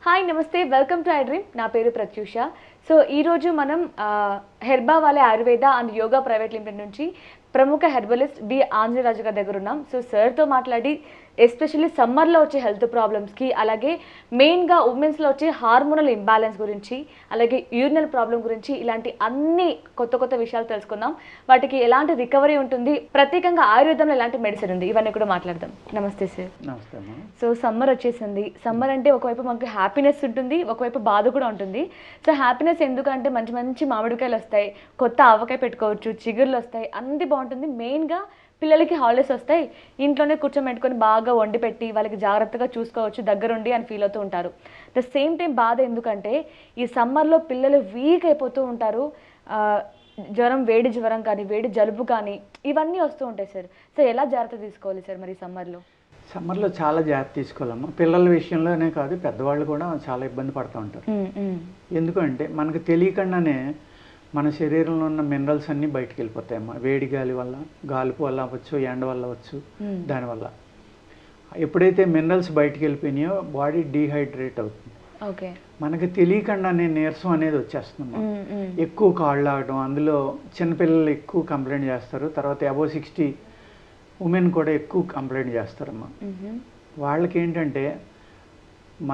Hi నమస్తే, welcome to I dream. నా పేరు ప్రత్యూష. సో ఈరోజు మనం హెర్బా వాలే Ayurveda and yoga private limited నుంచి ప్రముఖ హెర్బలిస్ట్ డి ఆంజనేయరాజు గారి దగ్గర ఉన్నాం. సో సార్తో మాట్లాడి ఎస్పెషల్లీ సమ్మర్లో వచ్చే హెల్త్ ప్రాబ్లమ్స్కి, అలాగే మెయిన్గా ఉమెన్స్లో వచ్చే హార్మోనల్ ఇంబ్యాలెన్స్ గురించి, అలాగే యూరినల్ ప్రాబ్లం గురించి, ఇలాంటి అన్ని కొత్త కొత్త విషయాలు తెలుసుకుందాం. వాటికి ఎలాంటి రికవరీ ఉంటుంది, ప్రత్యేకంగా ఆయుర్వేదంలో ఎలాంటి మెడిసిన్ ఉంది, ఇవన్నీ కూడా మాట్లాడదాం. నమస్తే సార్. నమస్తే. సో సమ్మర్ వచ్చేసింది. సమ్మర్ అంటే ఒకవైపు మనకు హ్యాపీనెస్ ఉంటుంది, ఒకవైపు బాధ కూడా ఉంటుంది. సో హ్యాపీనెస్ ఎందుకంటే మంచి మంచి మామిడికాయలు వస్తాయి, కొత్త ఆవకాయ పెట్టుకోవచ్చు, చిగుర్లు వస్తాయి, అన్నీ బాగుంటుంది. మెయిన్గా పిల్లలకి హాలిడేస్ వస్తాయి, ఇంట్లోనే కూర్చోబెట్టుకొని బాగా వండి పెట్టి వాళ్ళకి జాగ్రత్తగా చూసుకోవచ్చు, దగ్గరుండి అని ఫీల్ అవుతూ ఉంటారు. ద సేమ్ టైం బాధ ఎందుకంటే ఈ సమ్మర్లో పిల్లలు వీక్ అయిపోతూ ఉంటారు. జ్వరం, వేడి జ్వరం కానీ, వేడి జలుబు కానీ, ఇవన్నీ వస్తూ ఉంటాయి సార్. సో ఎలా జాగ్రత్త తీసుకోవాలి సార్ మరి సమ్మర్లో చాలా జాగ్రత్త తీసుకోవాలమ్మా. పిల్లల విషయంలోనే కాదు, పెద్దవాళ్ళు కూడా చాలా ఇబ్బంది పడుతూ ఉంటారు. ఎందుకంటే మనకు తెలియకుండానే మన శరీరంలో ఉన్న మినరల్స్ అన్నీ బయటకు వెళ్ళిపోతాయమ్మా. వేడి గాలి వల్ల, గాలుపు వల్ల అవ్వచ్చు, ఎండ వల్ల అవ్వచ్చు. దానివల్ల ఎప్పుడైతే మినరల్స్ బయటకు వెళ్ళిపోయినాయో బాడీ డీహైడ్రేట్ అవుతుంది. మనకు తెలియకుండానే నీరసం అనేది వచ్చేస్తుందమ్మా. ఎక్కువ కాళ్ళు ఆగడం, అందులో చిన్నపిల్లలు ఎక్కువ కంప్లైంట్ చేస్తారు. తర్వాత అబోవ్ 60 ఉమెన్ కూడా ఎక్కువ కంప్లైంట్ చేస్తారమ్మా. వాళ్ళకి ఏంటంటే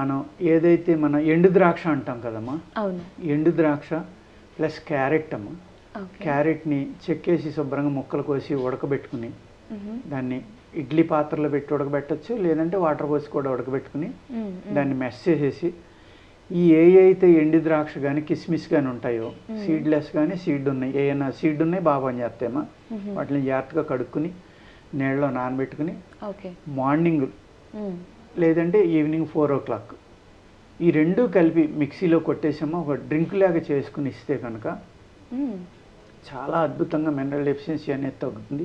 మనం ఏదైతే మనం ఎండు ద్రాక్ష అంటాం కదమ్మా, ఎండు ద్రాక్ష ప్లస్ క్యారెట్ అమ్మ. క్యారెట్ని చెక్కేసి శుభ్రంగా ముక్కలు కోసి ఉడకబెట్టుకుని దాన్ని ఇడ్లీ పాత్రలో పెట్టి ఉడకబెట్టచ్చు, లేదంటే వాటర్ పోసి కూడా ఉడకబెట్టుకుని దాన్ని మెష్ చేసేసి ఈ అయితే ఎండు ద్రాక్ష కానీ కిస్మిస్ కానీ ఉంటాయో, సీడ్లెస్ కానీ సీడ్ ఉన్నాయి, ఏమైనా సీడ్ ఉన్నాయి బాగా పనిచేస్తాయమ్మా. వాటిని జాగ్రత్తగా కడుక్కుని నీళ్ళలో నానబెట్టుకుని మార్నింగ్ లేదంటే ఈవినింగ్ 4 o'clock ఈ రెండు కలిపి మిక్సీలో కొట్టేసామో ఒక డ్రింక్ లాగా చేసుకుని ఇస్తే కనుక చాలా అద్భుతంగా మినరల్ డెఫిషియన్సీ అనేది తగ్గుతుంది.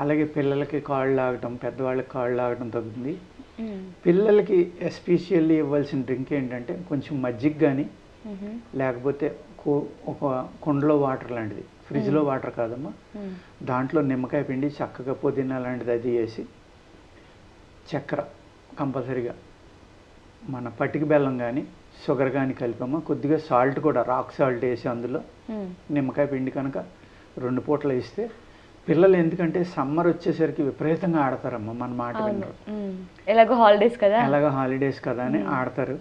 అలాగే పిల్లలకి కాళ్ళు ఆగటం, పెద్దవాళ్ళకి కాళ్ళు ఆగటం తగ్గుతుంది. పిల్లలకి ఎస్పెషల్లీ ఇవ్వాల్సిన డ్రింక్ ఏంటంటే కొంచెం మజ్జిగ కానీ, లేకపోతే ఒక కుండలో వాటర్ లాంటిది, ఫ్రిడ్జ్లో వాటర్ కాదమ్మా, దాంట్లో నిమ్మకాయ పిండి చక్కగా పుదీనా లాంటిది అది వేసి, చక్కెర కంపల్సరీగా, మన పటిక బెల్లం కానీ షుగర్ కానీ కలిపామా, కొద్దిగా సాల్ట్ కూడా రాక్ సాల్ట్ వేసి అందులో నిమ్మకాయ పిండి కనుక 2 పూటలు ఇస్తే పిల్లలు, ఎందుకంటే సమ్మర్ వచ్చేసరికి విపరీతంగా ఆడతారమ్మా. మన మాట విన్నారు, ఎలాగో హాలిడేస్ కదా అని ఆడతారు.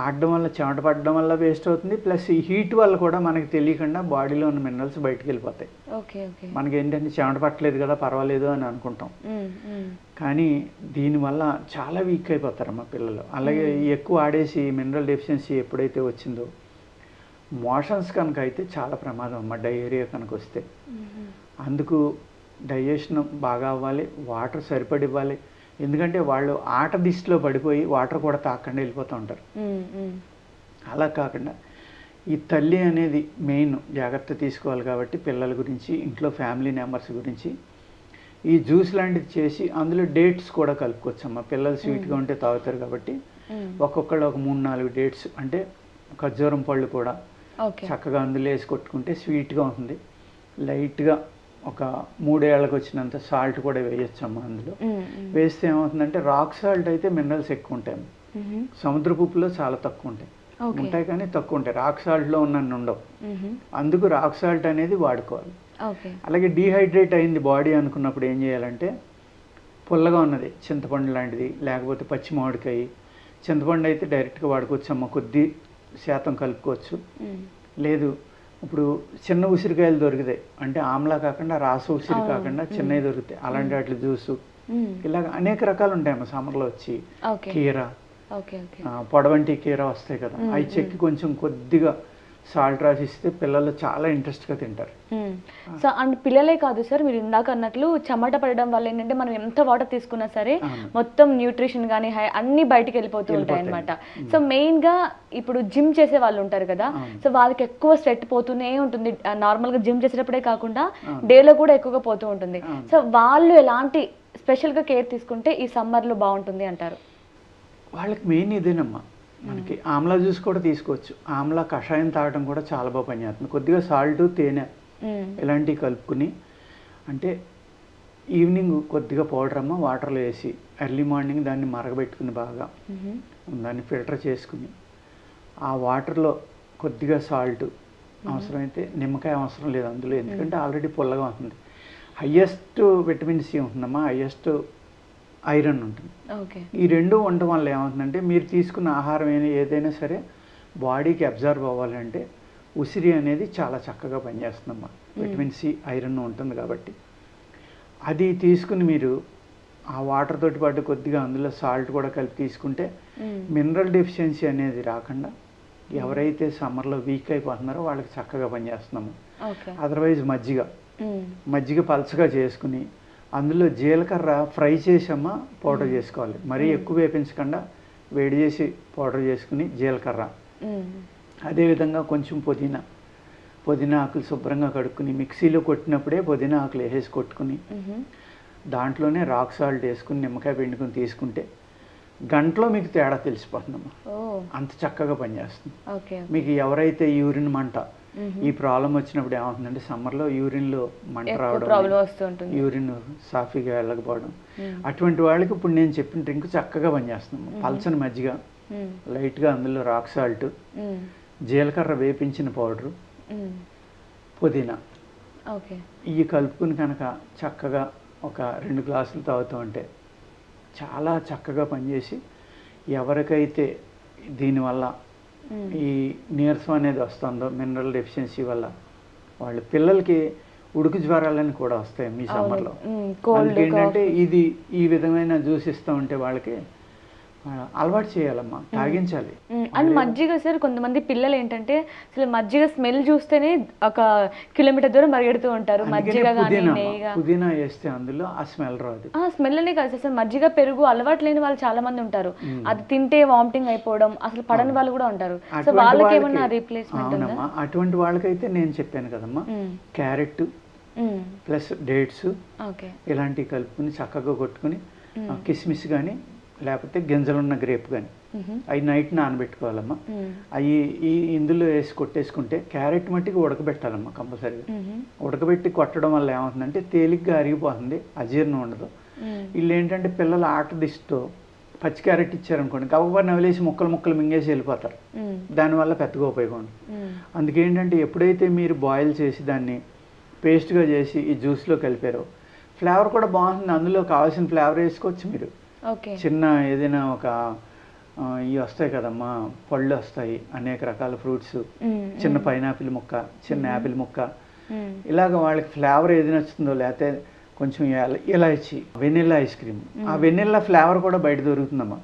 ఆడడం వల్ల చెమట పడడం వల్ల వేస్ట్ అవుతుంది, ప్లస్ ఈ హీట్ వల్ల కూడా మనకి తెలియకుండా బాడీలో ఉన్న మినరల్స్ బయటకు వెళ్ళిపోతాయి. మనకి ఏంటంటే చెమట పట్టలేదు కదా పర్వాలేదు అని అనుకుంటాం, కానీ దీనివల్ల చాలా వీక్ అయిపోతారమ్మా పిల్లలు. అలాగే ఎక్కువ ఆడేసి మినరల్ డెఫిషియన్సీ ఎప్పుడైతే వచ్చిందో, మోషన్స్ కనుక అయితే చాలా ప్రమాదం అమ్మా. డయేరియా కనుక వస్తే అందుకు డైజెషన్ బాగా అవ్వాలి, వాటర్ సరిపడి ఇవ్వాలి. ఎందుకంటే వాళ్ళు ఆట దిశలో పడిపోయి వాటర్ కూడా తాకుండా వెళ్ళిపోతూ ఉంటారు. అలా కాకుండా ఈ తల్లి అనేది మెయిన్ జాగ్రత్త తీసుకోవాలి. కాబట్టి పిల్లల గురించి, ఇంట్లో ఫ్యామిలీ మెంబర్స్ గురించి ఈ జ్యూస్ లాంటిది చేసి అందులో డేట్స్ కూడా కలుపుకోవచ్చమ్మా. పిల్లలు స్వీట్గా ఉంటే తాగుతారు కాబట్టి ఒక్కొక్కళ్ళు ఒక 3-4 డేట్స్, అంటే ఖర్జూరం పళ్ళు కూడా చక్కగా అందులో వేసి కొట్టుకుంటే స్వీట్గా ఉంటుంది. లైట్గా ఒక 3 ఏళ్ళకి వచ్చినంత సాల్ట్ కూడా వేయచ్చమ్మా. అందులో వేస్తే ఏమవుతుందంటే, రాక్ సాల్ట్ అయితే మినరల్స్ ఎక్కువ ఉంటాయి, సముద్రపు ఉప్పులో చాలా తక్కువ ఉంటాయి కానీ తక్కువ ఉంటాయి. రాక్ సాల్ట్లో ఉన్నన్ని ఉండవు, అందుకు రాక్ సాల్ట్ అనేది వాడుకోవాలి. అలాగే డీహైడ్రేట్ అయింది బాడీ అనుకున్నప్పుడు ఏం చేయాలంటే, పుల్లగా ఉన్నది చింతపండు లాంటిది, లేకపోతే పచ్చి మామిడికాయ, చింతపండు అయితే డైరెక్ట్గా వాడుకోవచ్చు అమ్మ, కొద్ది శాతం కలుపుకోవచ్చు. లేదు ఇప్పుడు చిన్న ఉసిరికాయలు దొరుకుతాయి, అంటే ఆమ్లా కాకుండా రాస ఉసిరి కాకుండా చిన్నవి దొరుకుతాయి, అలాంటి వాటి జ్యూసు, ఇలాగ అనేక రకాలు ఉంటాయమ్మా. సమ్మర్లో వచ్చి కీర, పొడవంటి కీర వస్తాయి కదా, అవి చెక్కి కొంచెం కొద్దిగా సాల్ట్ రాసిస్తే పిల్లలు చాలా ఇంట్రెస్ట్గా తింటారు. సో అండ్ పిల్లలే కాదు సార్, మీరు ఇందాక అన్నట్లు చెమట పడడం వల్ల ఏంటంటే మనం ఎంత వాటర్ తీసుకున్నా సరే మొత్తం న్యూట్రిషన్ కానీ అన్ని బయటికి వెళ్ళిపోతూ ఉంటాయి అనమాట. సో మెయిన్గా ఇప్పుడు జిమ్ చేసే వాళ్ళు ఉంటారు కదా, సో వాళ్ళకి ఎక్కువ స్వెట్ పోతూనే ఉంటుంది. నార్మల్గా జిమ్ చేసేటప్పుడే కాకుండా డేలో కూడా ఎక్కువగా పోతూ ఉంటుంది. సో వాళ్ళు ఎలాంటి స్పెషల్గా కేర్ తీసుకుంటే ఈ సమ్మర్లో బాగుంటుంది అంటారు? వాళ్ళకి మెయిన్ ఇదేనమ్మా, మనకి ఆమ్లా జ్యూస్ కూడా తీసుకోవచ్చు. ఆమ్లా కషాయం తాగడం కూడా చాలా బాగా పనిచేస్తుంది. కొద్దిగా సాల్ట్, తేనె ఇలాంటివి కలుపుకుని, అంటే ఈవినింగ్ కొద్దిగా పౌడర్ అమ్మ వాటర్లో వేసి ఎర్లీ మార్నింగ్ దాన్ని మరగబెట్టుకుని బాగా దాన్ని ఫిల్టర్ చేసుకుని ఆ వాటర్లో కొద్దిగా సాల్ట్, అవసరమైతే నిమ్మకాయ అవసరం లేదు అందులో, ఎందుకంటే ఆల్రెడీ పుల్లగా ఉంటుంది. హయ్యెస్ట్ విటమిన్ సి ఉంటుందమ్మా, హయ్యెస్ట్ ఐరన్ ఉంటుంది. ఈ రెండు ఉండటం వల్ల ఏమవుతుందంటే మీరు తీసుకున్న ఆహారం ఏదైనా సరే బాడీకి అబ్జర్వ్ అవ్వాలంటే ఉసిరి అనేది చాలా చక్కగా పనిచేస్తుందమ్మా. విటమిన్ సి, ఐరన్ ఉంటుంది కాబట్టి అది తీసుకుని మీరు ఆ వాటర్ తోటి పాటు కొద్దిగా అందులో సాల్ట్ కూడా కలిపి తీసుకుంటే మినరల్ డెఫిషియన్సీ అనేది రాకుండా ఎవరైతే సమ్మర్లో వీక్ అయిపోతున్నారో వాళ్ళకి చక్కగా పనిచేస్తున్నాము. అదర్వైజ్ మజ్జిగ పలచగా చేసుకుని అందులో జీలకర్ర ఫ్రై చేసమ్మా పౌడర్ చేసుకోవాలి. మరీ ఎక్కువ వేపించకుండా వేడి చేసి పౌడర్ చేసుకుని జీలకర్ర, అదేవిధంగా కొంచెం పుదీనా ఆకులు శుభ్రంగా కడుక్కుని మిక్సీలో కొట్టినప్పుడే పుదీనా ఆకులు వేసేసి కొట్టుకుని దాంట్లోనే రాక్ సాల్ట్ వేసుకుని నిమ్మకాయ పిండుకుని తీసుకుంటే గంటలో మీకు తేడా తెలిసిపోతుందమ్మా. అంత చక్కగా పనిచేస్తుంది. మీకు ఎవరైతే యూరిన్ మంట ఈ ప్రాబ్లం వచ్చినప్పుడు ఏమవుతుందంటే సమ్మర్లో యూరిన్లో మంట రావడం, యూరిన్ సాఫీగా వెళ్ళకపోవడం, అటువంటి వాళ్ళకి ఇప్పుడు నేను చెప్పిన డ్రింక్ చక్కగా పనిచేస్తున్నాము. పల్చని మజ్జిగ, లైట్గా అందులో రాక్ సాల్ట్, జీలకర్ర వేపించిన పౌడరు, పుదీనా ఇవి కలుపుకుని కనుక చక్కగా ఒక 2 గ్లాసులు తాగుతూ ఉంటే చాలా చక్కగా పనిచేసి ఎవరికైతే దీనివల్ల ఈ నీరసం అనేది వస్తుందో మినరల్ డెఫిషియన్సీ వల్ల వాళ్ళ పిల్లలకి ఉడుకు జ్వరాలని కూడా వస్తాయి మీ సమ్మర్లో. ఏంటంటే ఇది ఈ విధమైన జ్యూస్ ఇస్తూ ఉంటే వాళ్ళకి అలవాటు చేయాలమ్మా, తాగించాలి. అండ్ మజ్జిగ సార్, కొంతమంది పిల్లలు ఏంటంటే అసలు మజ్జిగ స్మెల్ చూస్తేనే 1 కిలోమీటర్ దూరం పరిగెడుతూ ఉంటారు. మజ్జిగ పుదీనా వేస్తే అందులో ఆ స్మెల్ రాదు. స్మెల్ అనే కాదు అసలు, మజ్జిగ పెరుగు అలవాటు లేని వాళ్ళు చాలా మంది ఉంటారు. అది తింటే వామిటింగ్ అయిపోవడం, అసలు పడని వాళ్ళు కూడా ఉంటారు. సో వాళ్ళకి ఏమన్నా రీప్లేస్మెంట్ ఉందా? అటువంటి వాళ్ళకైతే నేను చెప్పాను కదమ్మా, క్యారెట్ ప్లస్ డేట్స్ ఇలాంటివి కలుపుకుని చక్కగా కొట్టుకుని కిస్మిస్ కానీ లేకపోతే గింజలున్న గ్రేప్ కానీ అవి నైట్ నానబెట్టుకోవాలమ్మా. అవి ఇందులో వేసి కొట్టేసుకుంటే క్యారెట్ మట్టికి ఉడకబెట్టాలమ్మా కంపల్సరీగా. ఉడకబెట్టి కొట్టడం వల్ల ఏమవుతుందంటే తేలిగ్గా అరిగిపోతుంది, అజీర్ణం ఉండదు. వీళ్ళు ఏంటంటే పిల్లలు ఆట దిష్టితో పచ్చి క్యారెట్ ఇచ్చారనుకోండి గవ్వ నవలేసి ముక్కలు మింగేసి వెళ్ళిపోతారు. దానివల్ల పెద్దగా ఉపయోగం ఉండదు. అందుకేంటంటే ఎప్పుడైతే మీరు బాయిల్ చేసి దాన్ని పేస్ట్గా చేసి ఈ జ్యూస్లో కలిపారో ఫ్లేవర్ కూడా బాగుంటుంది. అందులో కావాల్సిన ఫ్లేవర్ వేసుకోవచ్చు మీరు. చిన్న ఏదైనా ఒక ఇవి వస్తాయి కదమ్మా, పళ్ళు వస్తాయి, అనేక రకాల ఫ్రూట్స్, చిన్న పైనాపిల్ ముక్క, చిన్న యాపిల్ ముక్క, ఇలాగ వాళ్ళకి ఫ్లేవర్ ఏది నచ్చుతుందో, లేకపోతే కొంచెం ఇలాచి, వెనిల్లా ఐస్ క్రీమ్, ఆ వెనిల్లా ఫ్లేవర్ కూడా బయట దొరుకుతుందమ్మా.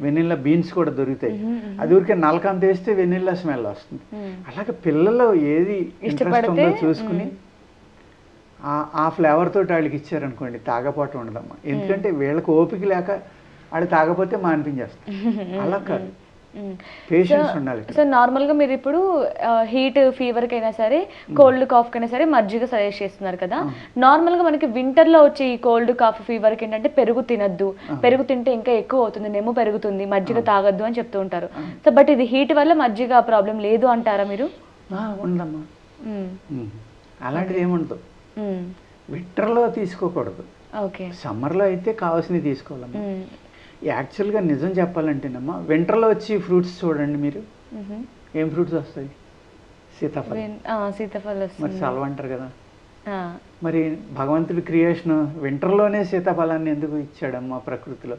వెనిల్లా బీన్స్ కూడా దొరుకుతాయి. అది ఊరికే నలకంత వేస్తే వెనిల్లా స్మెల్ వస్తుంది. అలాగే పిల్లలు ఏది ఇంట్రెస్ట్ ఉందో చూసుకుని ఆ ఫ్లేవర్ తోటి వాళ్ళకి ఇచ్చారనుకోండి తాగపాటు ఉండదమ్మా. ఎందుకంటే వీళ్ళకి ఓపిక లేక వాళ్ళు తాగపోతే మానిపించేస్తారు. అలా కాదు, పేషెన్స్ ఉండాలి. సో నార్మల్గా మీరు ఇప్పుడు హీట్ ఫీవర్కి అయినా సరే, కోల్డ్ కాఫ్కి అయినా సరే మజ్జిగ సజెస్ట్ చేస్తున్నారు కదా. నార్మల్గా మనకి వింటర్లో వచ్చే ఈ కోల్డ్ కాఫ్ ఫీవర్కి ఏంటంటే పెరుగు తినద్దు, పెరుగు తింటే ఇంకా ఎక్కువ అవుతుంది, నెమ్ము పెరుగుతుంది, మజ్జిగ తాగద్దు అని చెప్తూ ఉంటారు. సో బట్ ఇది హీట్ వల్ల మజ్జిగ ప్రాబ్లం లేదు అంటారా మీరు? ఉండమ్మా, అలాంటిది ఏముండదు. వింటర్లో తీసుకోకూడదు, సమ్మర్లో అయితే కావాల్సినవి తీసుకోవాలమ్మా. యాక్చువల్గా నిజం చెప్పాలంటేనమ్మా, వింటర్లో వచ్చి ఫ్రూట్స్ చూడండి మీరు, ఏం ఫ్రూట్స్ వస్తాయి? సీతాఫలం, మరి సలవ అంటారు కదా. మరి భగవంతుడి క్రియేషన్ వింటర్లోనే సీతాఫలాన్ని ఎందుకు ఇచ్చాడమ్మా ప్రకృతిలో?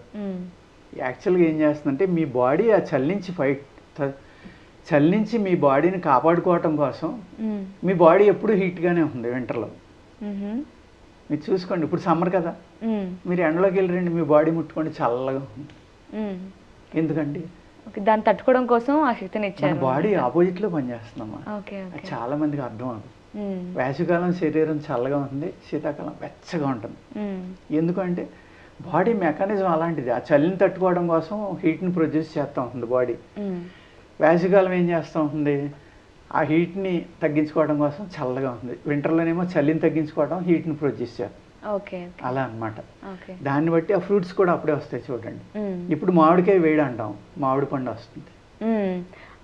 యాక్చువల్గా ఏం చేస్తుందంటే మీ బాడీ ఆ చల్లించి మీ బాడీని కాపాడుకోవటం కోసం మీ బాడీ ఎప్పుడు హీట్గానే ఉంది వింటర్లో. మీరు చూసుకోండి, ఇప్పుడు సమ్మర్ కదా, మీరు ఎండలోకి వెళ్ళరండి, మీ బాడీ ముట్టుకోండి చల్లగా ఉంది. ఎందుకండి? దాన్ని తట్టుకోవడం కోసం ఆ శక్తిని ఇచ్చారు. బాడీ ఆపోజిట్లో పనిచేస్తుందమ్మా. చాలా మందికి అర్థం అవ్వదు. వేసవికాలం శరీరం చల్లగా ఉంటుంది, శీతాకాలం వెచ్చగా ఉంటుంది. ఎందుకంటే బాడీ మెకానిజం అలాంటిది. ఆ చలిని తట్టుకోవడం కోసం హీట్ని ప్రొడ్యూస్ చేస్తూ ఉంటుంది బాడీ. వేసవికాలం ఏం చేస్తూ ఉంటుంది? ఆ హీట్ని తగ్గించుకోవడం కోసం చల్లగా ఉంటుంది. వింటర్లోనేమో చలిని తగ్గించుకోవడం, హీట్ని ప్రొడ్యూస్ చేస్తాం. అలా అనమాట. దాన్ని బట్టి ఆ ఫ్రూట్స్ కూడా అప్పుడే వస్తాయి చూడండి. ఇప్పుడు మామిడికాయ వేడి అంటాం, మామిడి పండు వస్తుంది.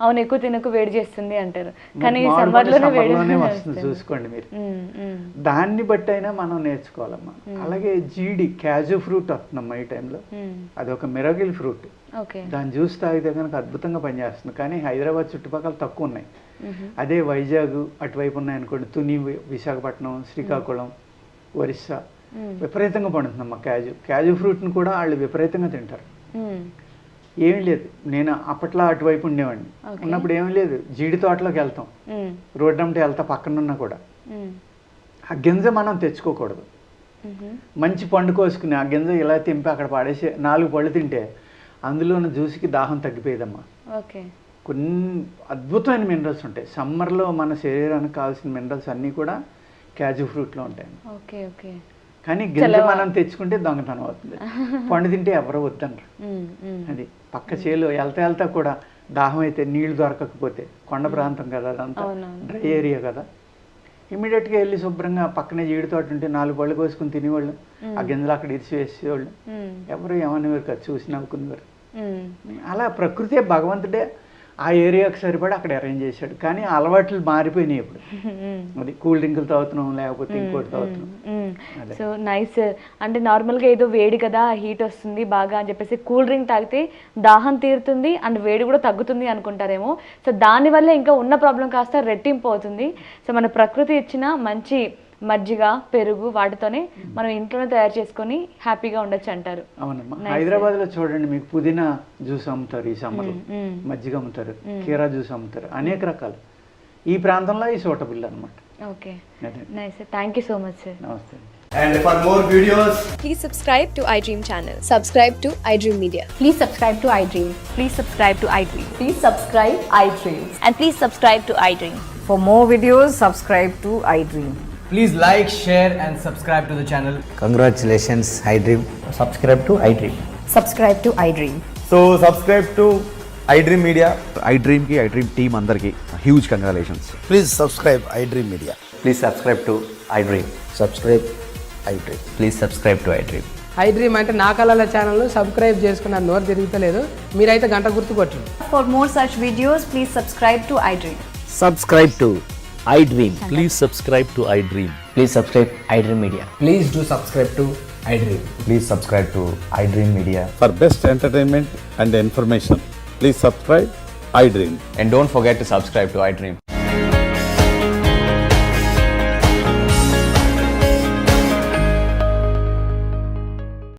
అవును ఎక్కువ తినకు వేడి చేస్తుంది అంటారు, కానీ మామిడి సమ్మర్ పండు లోనే వేడి సమ్మర్లోనే వస్తుంది చూసుకోండి మీరు. దాన్ని బట్టి అయినా మనం నేర్చుకోవాలమ్మా. అలాగే జీడి క్యాజు ఫ్రూట్ వస్తుందమ్మా ఈ టైంలో. అది ఒక మిరగిల్ ఫ్రూట్. ఓకే. దాని జ్యూస్ తాగితే కనుక అద్భుతంగా పనిచేస్తుంది. కానీ హైదరాబాద్ చుట్టుపక్కల తక్కువ ఉన్నాయి. అదే వైజాగ్ అటువైపు ఉన్నాయనుకోండి, తుని, విశాఖపట్నం, శ్రీకాకుళం, ఒరిస్సా విపరీతంగా పండుతుందమ్మా క్యాజు ఫ్రూట్ని కూడా వాళ్ళు విపరీతంగా తింటారు. ఏం లేదు, నేను అప్పట్లో అటువైపు ఉండేవాడిని. ఉన్నప్పుడు ఏం లేదు, జీడి తోటలోకి వెళ్తాం, రోడ్డు అంటే వెళ్తా పక్కనున్నా కూడా ఆ గింజ మనం తెచ్చుకోకూడదు. మంచి పండు కోసుకుని ఆ గింజ ఇలా తెంపి అక్కడ పడేసి 4 పళ్ళు తింటే అందులో ఉన్న జ్యూస్కి దాహం తగ్గిపోయేదమ్మా. ఓకే. కొన్ని అద్భుతమైన మినరల్స్ ఉంటాయి. సమ్మర్లో మన శరీరానికి కావాల్సిన మినరల్స్ అన్నీ కూడా క్యాజు ఫ్రూట్లో ఉంటాయి. ఓకే. ఓకే. కానీ గింజ మనం తెచ్చుకుంటే దొంగతనం అవుతుంది. పండు తింటే ఎవరో వద్దనరు. అది పక్క చేలు వెళ్తా కూడా దాహం అయితే నీళ్లు దొరకకపోతే, కొండ ప్రాంతం కదా అదంతా, డ్రై ఏరియా కదా, ఇమీడియట్గా వెళ్ళి శుభ్రంగా పక్కనే జీడి తోట ఉంటే 4 పళ్ళు కోసుకుని తినేవాళ్ళు, ఆ గింజలు అక్కడ ఇరిచి వేసేవాళ్ళు, ఎవరు ఏమనేవారు కదా, చూసి నవ్వుకునేవారు. అలా ప్రకృతే భగవంతుడే ఆ ఏరియాకి సరిపడి అక్కడ అరేంజ్ చేశాడు. కానీ అలవాట్లు మారిపోయినాయి ఇప్పుడు. అది కూల్ డ్రింకులు తాగుతున్నాం, లేకపోతే ఇంకోటి తాగుతున్నాం. So nice. అంటే నార్మల్గా ఏదో వేడి కదా, హీట్ వస్తుంది బాగా అని చెప్పేసి కూల్ డ్రింక్ తాగితే దాహం తీరుతుంది అండ్ వేడి కూడా తగ్గుతుంది అనుకుంటారేమో. సో దానివల్ల ఇంకా ఉన్న ప్రాబ్లం కాస్త రెట్టింపు అవుతుంది. సో మన ప్రకృతి ఇచ్చిన మంచి మజ్జిగ, పెరుగు వాటితోనే మనం ఇంట్లోనే తయారు చేసుకొని హ్యాపీగా ఉండొచ్చు అంటారు. అవునమ్మా. హైదరాబాద్లో చూడండి, మీకు పుదీనా జ్యూస్ అమ్ముతారు, ఈ సమ్మర్లో మజ్జిగ అమ్ముతారు, కీరా జ్యూస్ అమ్ముతారు, అనేక రకాలు. ఈ ప్రాంతంలో ఈ సూటబుల్ అనమాట. Okay, nice. Thank you so much sir. నమస్తే. And for more videos, please subscribe to iDream channel. Subscribe to iDream Media. Please subscribe to iDream. Please subscribe to iDream. Please subscribe iDream. And please subscribe to iDream. For more videos, subscribe to iDream. please like, share and subscribe to the channel. Congratulations, iDream. Subscribe to iDream. Subscribe to iDream. So subscribe to iDream Media. iDream ki iDream team andarki huge congratulations. Please subscribe iDream Media. Please subscribe to iDream. Subscribe iDream. Please subscribe to iDream. iDream అంటే నా కళల ఛానల్ను subscribe చేసుకున్న నోరు తిరుగుతలేదు, మీరైతే గంట గుర్తు కొట్టండి. For more such videos, please subscribe to iDream. Subscribe to iDream. Please subscribe to iDream. Please subscribe iDream Media. Please do subscribe to iDream. Please subscribe to iDream Media. For best entertainment and information, please subscribe iDream. And don't forget to subscribe to iDream.